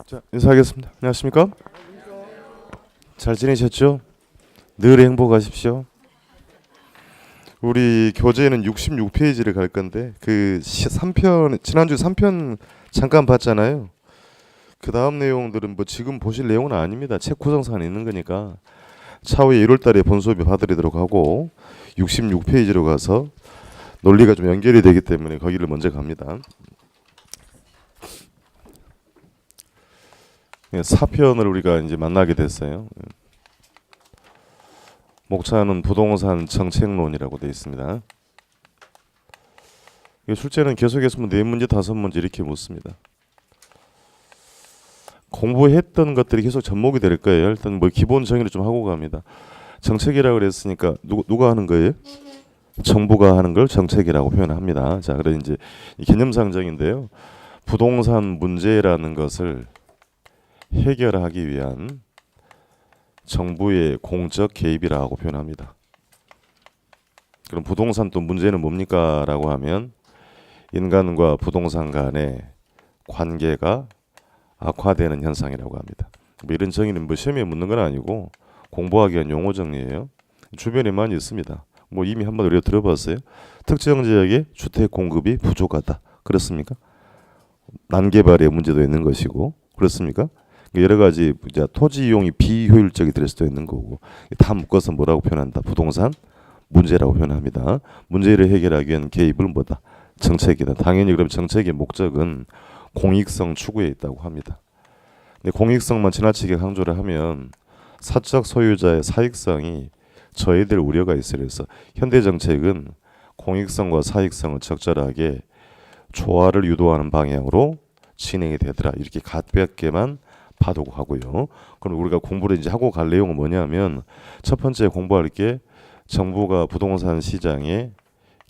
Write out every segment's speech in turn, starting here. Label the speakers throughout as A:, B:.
A: 자, 인사하겠습니다. 안녕하십니까? 잘 지내셨죠? 늘 행복하십시오. 우리 교재는 66페이지를 갈 건데 그 3편 지난주 3편 잠깐 봤잖아요. 그 다음 내용들은 뭐 지금 보실 내용은 아닙니다. 책 구성사안에 있는 거니까 차후에 1월 달에 본수업이 봐드리도록 하고 66페이지로 가서 논리가 좀 연결이 되기 때문에 거기를 먼저 갑니다. 4편을 우리가 이제 만나게 됐어요. 목차는 부동산 정책론이라고 되어 있습니다. 출제는 계속해서 4문제, 5문제 이렇게 묻습니다. 공부했던 것들이 계속 접목이 될 거예요. 일단 뭐 기본 정의를 좀 하고 갑니다. 정책이라고 그랬으니까 누가 하는 거예요? 정부가 하는 걸 정책이라고 표현합니다. 자, 그래 이제 개념상정인데요. 부동산 문제라는 것을 해결하기 위한 정부의 공적 개입이라고 표현합니다. 그럼 부동산 또 문제는 뭡니까? 라고 하면 인간과 부동산 간의 관계가 악화되는 현상이라고 합니다. 뭐 이런 정의는 뭐 시험에 묻는 건 아니고 공부하기 위한 용어 정리예요. 주변에 많이 있습니다. 뭐 이미 한번 우리가 들어봤어요. 특정 지역에 주택 공급이 부족하다. 그렇습니까? 난개발의 문제도 있는 것이고 그렇습니까? 여러 가지 토지 이용이 비효율적이 될 수도 있는 거고 다 묶어서 뭐라고 표현한다? 부동산 문제라고 표현합니다. 문제를 해결하기 위한 개입을 뭐다? 정책이다. 당연히 그럼 정책의 목적은 공익성 추구에 있다고 합니다. 근데 공익성만 지나치게 강조를 하면 사적 소유자의 사익성이 저해될 우려가 있어요. 그래서 현대 정책은 공익성과 사익성을 적절하게 조화를 유도하는 방향으로 진행이 되더라. 이렇게 가볍게만 봐두고 하고요. 그럼 우리가 공부를 이제 하고 갈 내용은 뭐냐면 첫 번째 공부할 게 정부가 부동산 시장에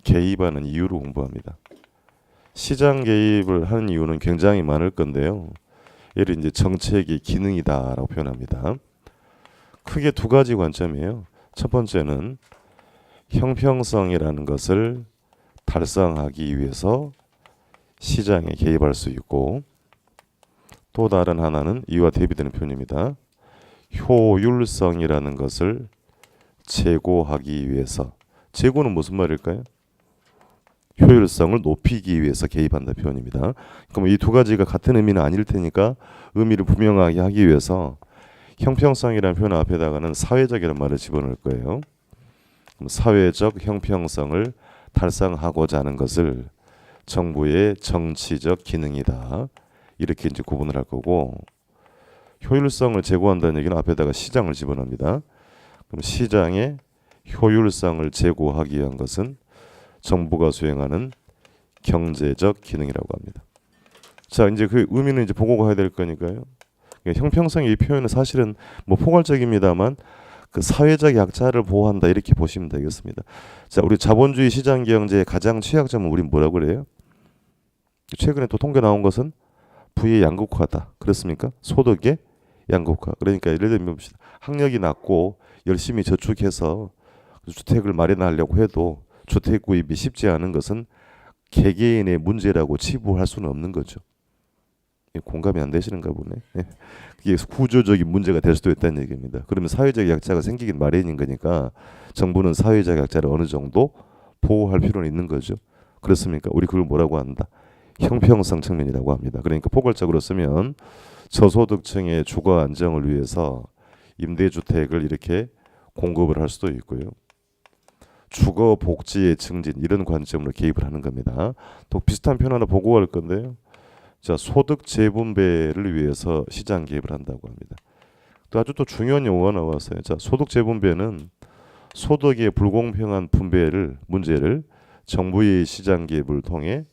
A: 개입하는 이유를 공부합니다. 시장 개입을 하는 이유는 굉장히 많을 건데요. 얘를 이제 정책의 기능이다라고 표현합니다. 크게 두 가지 관점이에요. 첫 번째는 형평성이라는 것을 달성하기 위해서 시장에 개입할 수 있고 또 다른 하나는 이와 대비되는 표현입니다. 효율성이라는 것을 제고하기 위해서. 제고는 무슨 말일까요? 효율성을 높이기 위해서 개입한다 표현입니다. 그럼 이 두 가지가 같은 의미는 아닐 테니까 의미를 분명하게 하기 위해서 형평성이라는 표현 앞에다가는 사회적이라는 말을 집어넣을 거예요. 그럼 사회적 형평성을 달성하고자 하는 것을 정부의 정치적 기능이다. 이렇게 이제 구분을 할 거고 효율성을 제고한다는 얘기는 앞에다가 시장을 집어넣습니다. 그럼 시장의 효율성을 제고하기 위한 것은 정부가 수행하는 경제적 기능이라고 합니다. 자, 이제 그 의미는 이제 보고 가야 될 거니까요. 형평성의 이 표현은 사실은 뭐 포괄적입니다만 그 사회적 약자를 보호한다 이렇게 보시면 되겠습니다. 자, 우리 자본주의 시장 경제의 가장 취약점은 우리 뭐라고 그래요? 최근에 또 통계 나온 것은 부의 양극화다. 그렇습니까? 소득의 양극화. 그러니까 예를 들면 봅시다. 학력이 낮고 열심히 저축해서 주택을 마련하려고 해도 주택 구입이 쉽지 않은 것은 개개인의 문제라고 치부할 수는 없는 거죠. 공감이 안 되시는가 보네. 이게 구조적인 문제가 될 수도 있다는 얘기입니다. 그러면 사회적 약자가 생기긴 마련인 거니까 정부는 사회적 약자를 어느 정도 보호할 필요는 있는 거죠. 그렇습니까? 우리 그걸 뭐라고 한다? 형평성 측면이라고 합니다. 그러니까 포괄적으로 쓰면 저소득층의 주거 안정을 위해서 임대주택을 이렇게 공급을 할 수도 있고요. 주거 복지의 증진 이런 관점으로 개입을 하는 겁니다. 또 비슷한 표현 하나 보고 갈 건데요. 자, 소득 재분배를 위해서 시장 개입을 한다고 합니다. 또 아주 또 중요한 용어가 나왔어요. 자, 소득 재분배는 소득의 불공평한 분배를 문제를 정부의 시장 개입을 통해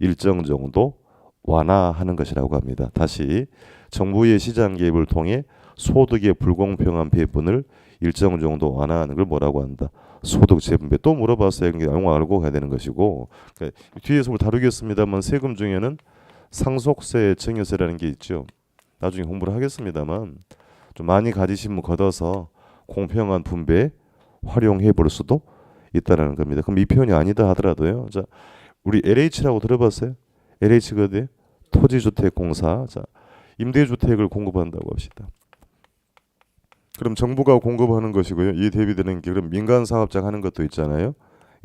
A: 일정 정도 완화하는 것이라고 합니다. 다시 정부의 시장 개입을 통해 소득의 불공평한 배분을 일정 정도 완화하는 걸 뭐라고 한다? 소득 재분배. 또 물어봤어요. 영어 알고 가야 되는 것이고 그러니까 뒤에서 다루겠습니다만 세금 중에는 상속세, 증여세라는 게 있죠. 나중에 공부를 하겠습니다만 좀 많이 가지시면 걷어서 공평한 분배에 활용해 볼 수도 있다라는 겁니다. 그럼 이 표현이 아니다 하더라도요. 자, 우리 LH라고 들어봤어요? LH거든. 토지주택공사. 자, 임대주택을 공급한다고 합시다. 그럼 정부가 공급하는 것이고요. 이 대비되는 게 그럼 민간 사업자 하는 것도 있잖아요.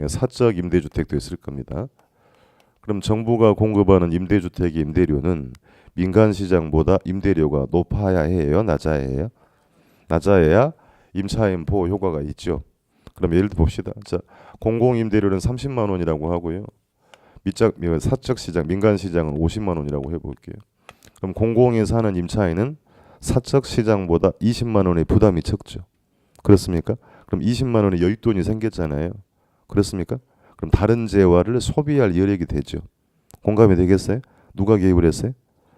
A: 사적 임대주택도 있을 겁니다. 그럼 정부가 공급하는 임대주택의 임대료는 민간 시장보다 임대료가 높아야 해요, 낮아야 해요? 낮아야 임차인 보호 효과가 있죠. 그럼 예를 들어 봅시다. 자, 공공 임대료는 30만 원이라고 하고요. 사적 시장, 민간 시장은 50만 원이라고 해볼게요. 그럼 공공에 사는 임차인은 사적 시장보다 20만 원의 부담이 적죠. 그렇습니까? 그럼 20만 원의 여윳돈이 생겼잖아요. 그렇습니까? 그럼 다른 재화를 소비할 여력이 되죠. 공감이 되겠어요? 누가 개입을 했어요?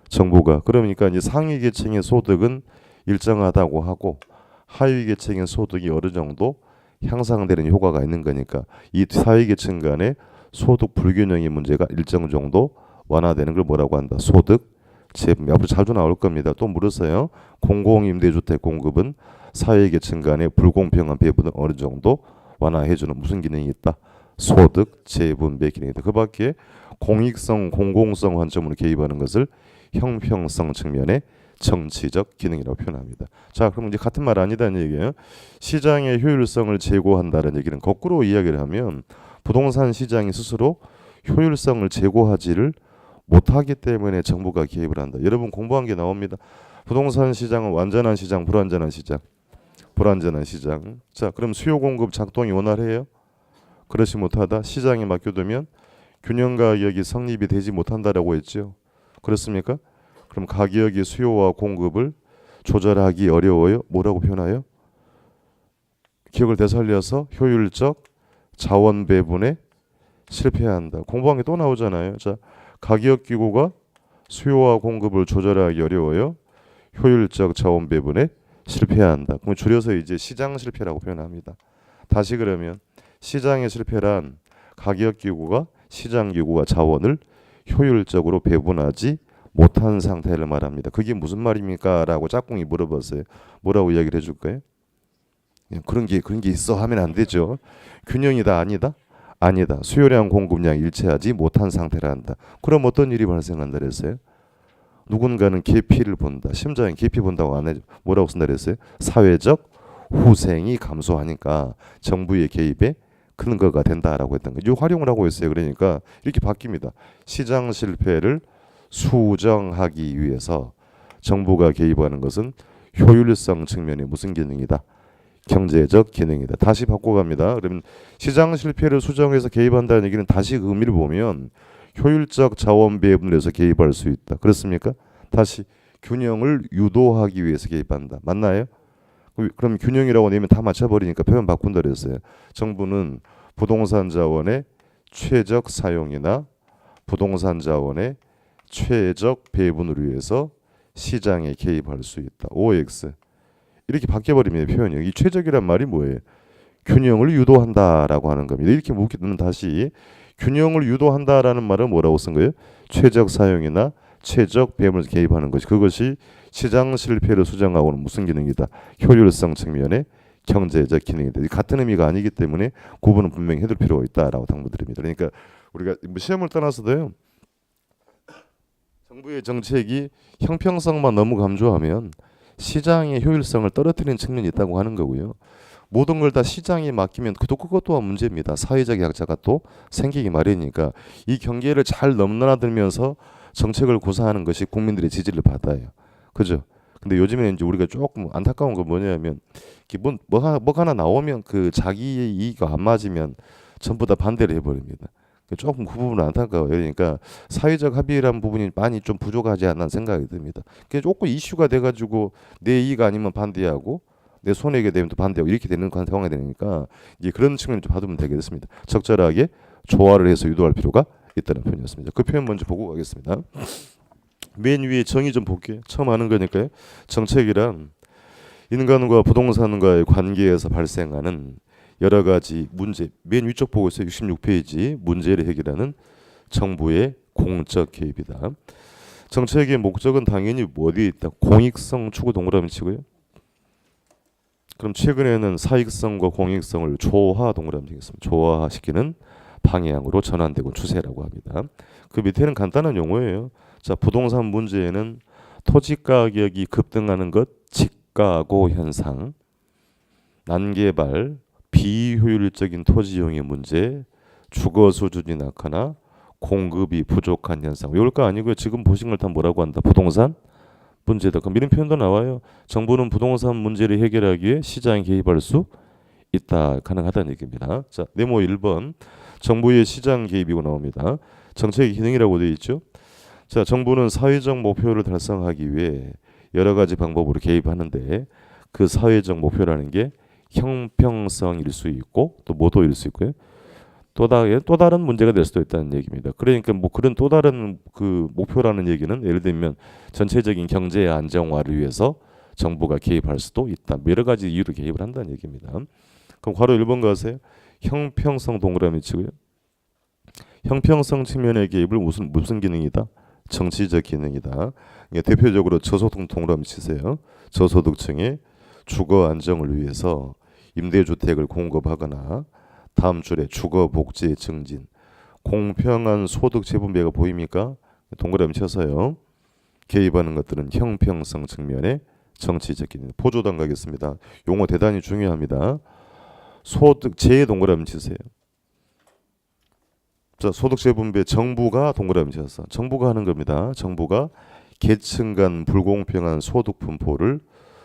A: 정부가. 그러니까 이제 상위 계층의 소득은 일정하다고 하고 하위 계층의 소득이 어느 정도 향상되는 효과가 있는 거니까 이 사회 계층 간의 소득 불균형의 문제가 일정 정도 완화되는 걸 뭐라고 한다? 소득 재분. 앞으로 자주 나올 겁니다. 또 물었어요. 공공임대주택 공급은 사회 계층 간의 불공평한 배분을 어느 정도 완화해주는 무슨 기능이 있다? 소득 재분배 기능이 있다. 그 밖에 공익성, 공공성 관점으로 개입하는 것을 형평성 측면의 정치적 기능이라고 표현합니다. 자, 그럼 이제 같은 말 아니다는 얘기예요. 시장의 효율성을 제고한다는 얘기는 거꾸로 이야기를 하면 부동산 시장이 스스로 효율성을 제고하지를 못하기 때문에 정부가 개입을 한다. 여러분 공부한 게 나옵니다. 부동산 시장은 완전한 시장, 불완전한 시장. 불완전한 시장. 자, 그럼 수요 공급 작동이 원활해요? 그렇지 못하다. 시장에 맡겨두면 균형 가격이 성립이 되지 못한다라고 했죠. 그렇습니까? 그럼 가격이 수요와 공급을 조절하기 어려워요. 뭐라고 표현해요? 기억을 되살려서 효율적 자원 배분에 실패한다. 공부한 게 또 나오잖아요. 자, 가격 기구가 수요와 공급을 조절하기 어려워요. 효율적 자원 배분에 실패한다. 그럼 줄여서 이제 시장 실패라고 표현합니다. 다시 그러면 시장의 실패란 가격 기구가 시장 기구가 자원을 효율적으로 배분하지 못한 상태를 말합니다. 그게 무슨 말입니까? 라고 짝꿍이 물어봤어요. 뭐라고 이야기를 해줄까요? 그런 게 있어 하면 안 되죠. 균형이다 아니다? 아니다. 수요량 공급량 일치하지 못한 상태라 한다. 그럼 어떤 일이 발생한다 그랬어요? 누군가는 계피를 본다. 심장이 계피 본다고 안 해. 뭐라고 쓴다 그랬어요? 사회적 후생이 감소하니까 정부의 개입에 근거가 된다라고 했던 거예요. 이 활용을 하고 있어요. 그러니까 이렇게 바뀝니다. 시장 실패를 수정하기 위해서 정부가 개입하는 것은 효율성 측면의 무슨 기능이다? 경제적 기능이다. 다시 바꿔갑니다. 그러면 시장 실패를 수정해서 개입한다는 얘기는 다시 그 의미를 보면 효율적 자원 배분을 해서 개입할 수 있다. 그렇습니까? 다시 균형을 유도하기 위해서 개입한다. 맞나요? 그럼 균형이라고 내면 다 맞춰버리니까 표현 바꾼다 그랬어요. 정부는 부동산 자원의 최적 사용이나 부동산 자원의 최적 배분을 위해서 시장에 개입할 수 있다. OX 이렇게 바뀌어버리면 표현이 이 최적이란 말이 뭐예요? 균형을 유도한다라고 하는 겁니다. 이렇게 묻기는 다시 균형을 유도한다라는 말은 뭐라고 쓴 거예요? 최적 사용이나 최적 배분을 개입하는 것이 그것이 시장 실패를 수정하고는 무슨 기능이다? 효율성 측면의 경제적 기능이다. 같은 의미가 아니기 때문에 구분은 분명히 해둘 필요가 있다라고 당부드립니다. 그러니까 우리가 뭐 시험을 떠나서도요. 정부의 정책이 형평성만 너무 강조하면 시장의 효율성을 떨어뜨리는 측면이 있다고 하는 거고요. 모든 걸 다 시장에 맡기면 그것 또한 문제입니다. 사회적 약자가 또 생기기 마련이니까 이 경계를 잘 넘나들면서 정책을 구사하는 것이 국민들의 지지를 받아요. 그죠? 근데 요즘에 이제 우리가 조금 안타까운 건 뭐냐면 기본 뭐 하나 나오면 그 자기의 이익과 안 맞으면 전부 다 반대를 해버립니다. 조금 그 부분은 안타까워요. 그러니까 사회적 합의라는 부분이 많이 좀 부족하지 않나 생각이 듭니다. 그게 조금 이슈가 돼가지고 내 이익 아니면 반대하고 내 손해가 되면 또 반대하고 이렇게 되는 상황이 되니까 이제 그런 측면을 좀 받으면 되겠습니다. 적절하게 조화를 해서 유도할 필요가 있다는 표현이었습니다. 그 표현 먼저 보고 가겠습니다. 맨 위에 정의 좀 볼게요. 처음 하는 거니까요. 정책이란 인간과 부동산과의 관계에서 발생하는 여러 가지 문제, 맨 위쪽 보고 있어요. 66페이지 문제를 해결하는 정부의 공적 개입이다. 정책의 목적은 당연히 어디에 있다? 공익성 추구 동그라미 치고요. 그럼 최근에는 사익성과 공익성을 조화 동그라미 치겠습니다. 조화시키는 방향으로 전환되고 추세라고 합니다. 그 밑에는 간단한 용어예요. 자, 부동산 문제에는 토지 가격이 급등하는 것, 직가고 현상, 난개발, 비효율적인 토지 이용의 문제, 주거 수준이 낮거나 공급이 부족한 현상. 이럴 거 아니고요. 지금 보신 걸 다 뭐라고 한다? 부동산 문제다. 그럼 이런 표현도 나와요. 정부는 부동산 문제를 해결하기 위해 시장에 개입할 수 있다. 가능하다는 얘기입니다. 자, 네모 1번. 정부의 시장 개입이고 나옵니다. 정책의 기능이라고 되어 있죠. 자, 정부는 사회적 목표를 달성하기 위해 여러 가지 방법으로 개입하는데 그 사회적 목표라는 게 형평성일 수 있고 또 모도일 수 있고요. 또 다른 문제가 될 수도 있다는 얘기입니다. 그러니까 뭐 그런 또 다른 그 목표라는 얘기는 예를 들면 전체적인 경제 안정화를 위해서 정부가 개입할 수도 있다. 여러 가지 이유로 개입을 한다는 얘기입니다. 그럼 괄호 1번 가세요. 형평성 동그라미 치고요. 형평성 측면의 개입을 무슨 기능이다? 정치적 기능이다. 그러니까 대표적으로 저소득 동그라미 치세요. 저소득층의 주거 안정을 위해서 임대주택을 공급하거나 다음 줄에 주거 복지의 증진, 공평한 소득 재분배가 보입니까? 동그라미 쳐서요. 개입하는 것들은 형평성 측면의 정치적 기능. 포조당 가겠습니다. 용어 대단히 중요합니다. 소득 재 동그라미 치세요. 자, 소득 재분배 정부가 동그라미 쳐서 정부가 하는 겁니다. 정부가 계층 간 불공평한 소득 분포를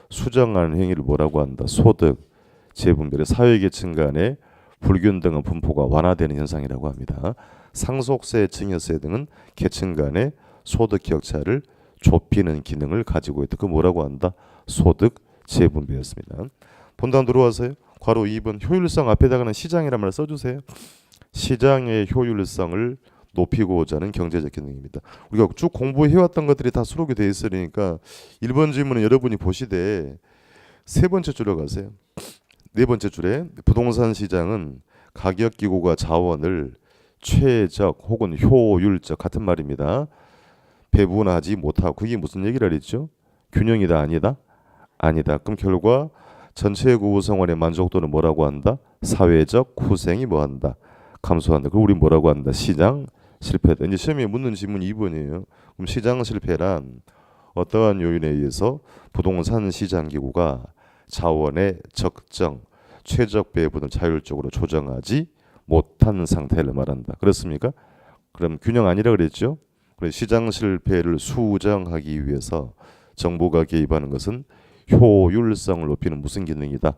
A: 수정하는 행위를 뭐라고 한다? 소득 재분배를 사회계층 간의 불균등한 분포가 완화되는 현상이라고 합니다. 상속세, 증여세 등은 계층 간의 소득 격차를 좁히는 기능을 가지고 있다. 그 뭐라고 한다? 소득 재분배였습니다. 본단 들어와서요. 괄호 2번 효율성 앞에다가는 시장이라는 말을 써주세요. 시장의 효율성을 높이고자 하는 경제적 기능입니다. 우리가 쭉 공부해왔던 것들이 다 수록이 되어 있으니까 1번 질문은 여러분이 보시되 세 번째 줄에 가세요. 네 번째 줄에 부동산 시장은 가격 기고가 자원을 최적 혹은 효율적 같은 말입니다. 배분하지 못하고 그게 무슨 얘기를 했죠? 균형이다 아니다? 아니다. 그럼 결과 전체 구성원의 만족도는 뭐라고 한다? 사회적 후생이 뭐한다? 감소한다. 그럼 우리 뭐라고 한다? 시장 실패다. 이제 시험에 묻는 질문 2번이에요. 그럼 시장 실패란 어떠한 요인에 의해서 부동산 시장 기구가 자원의 적정, 최적 배분을 자율적으로 조정하지 못한 상태를 말한다. 그렇습니까? 그럼 균형 아니라 그랬죠? 그래서 시장 실패를 수정하기 위해서 정부가 개입하는 것은 효율성을 높이는 무슨 기능이다?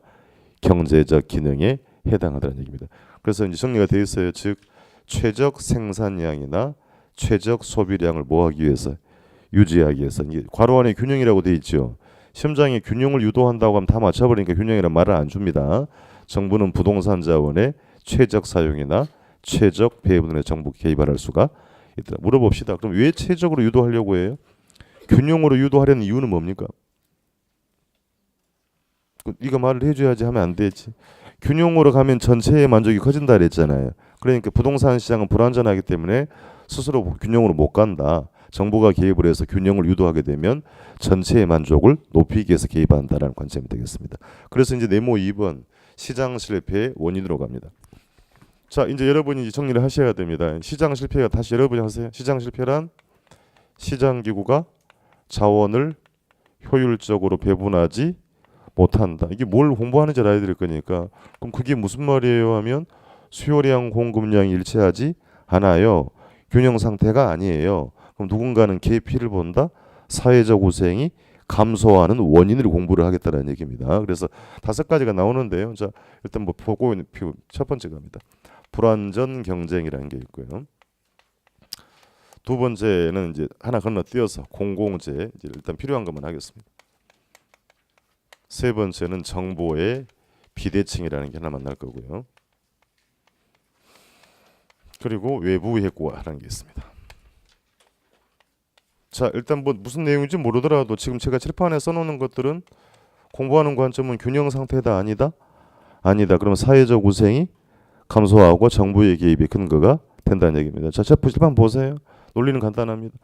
A: 경제적 기능에 해당하다는 얘기입니다. 그래서 이제 정리가 되어 있어요. 즉 최적 생산량이나 최적 소비량을 뭐하기 위해서 유지하기 위해서 이게 괄호 안에 균형이라고 되어 있죠. 시험장에 균형을 유도한다고 하면 다 맞춰버리니까 균형이란 말을 안 줍니다. 정부는 부동산 자원의 최적 사용이나 최적 배분에 정부 개입할 수가 있다. 물어봅시다. 그럼 왜 최적으로 유도하려고 해요? 균형으로 유도하려는 이유는 뭡니까? 이거 말을 해줘야지 하면 안 되지. 균형으로 가면 전체의 만족이 커진다 그랬잖아요. 그러니까 부동산 시장은 불안전하기 때문에 스스로 균형으로 못 간다. 정부가 개입을 해서 균형을 유도하게 되면 전체의 만족을 높이기 위해서 개입한다라는 관점이 되겠습니다. 그래서 이제 네모 2번 시장 실패의 원인으로 갑니다. 자, 이제 여러분이 정리를 하셔야 됩니다. 시장 실패가 다시 여러분이 하세요. 시장 실패란 시장 기구가 자원을 효율적으로 배분하지 못한다. 이게 뭘 공부하는지 알아야 될 거니까. 그럼 그게 무슨 말이에요 하면 수요량 공급량이 일치하지 않아요. 균형 상태가 아니에요. 그럼 누군가는 KP를 본다. 사회적 후생이 감소하는 원인을 공부를 하겠다는 얘기입니다. 그래서 5가지가 나오는데요. 자, 일단 뭐 보고 있는 표 첫 번째 갑니다. 불완전 경쟁이라는 게 있고요. 두 번째는 이제 하나 건너뛰어서 공공재 이제 일단 필요한 것만 하겠습니다. 세 번째는 정보의 비대칭이라는 게 하나 만날 거고요. 그리고 외부 해고라는 게 있습니다. 자, 일단 뭐 무슨 내용인지 모르더라도 지금 제가 칠판에 써놓는 것들은 공부하는 관점은 균형 상태다 아니다? 아니다. 그러면 사회적 우생이 감소하고 정부의 개입이 근거가 된다는 얘기입니다. 자, 칠판 보세요. 논리는 간단합니다.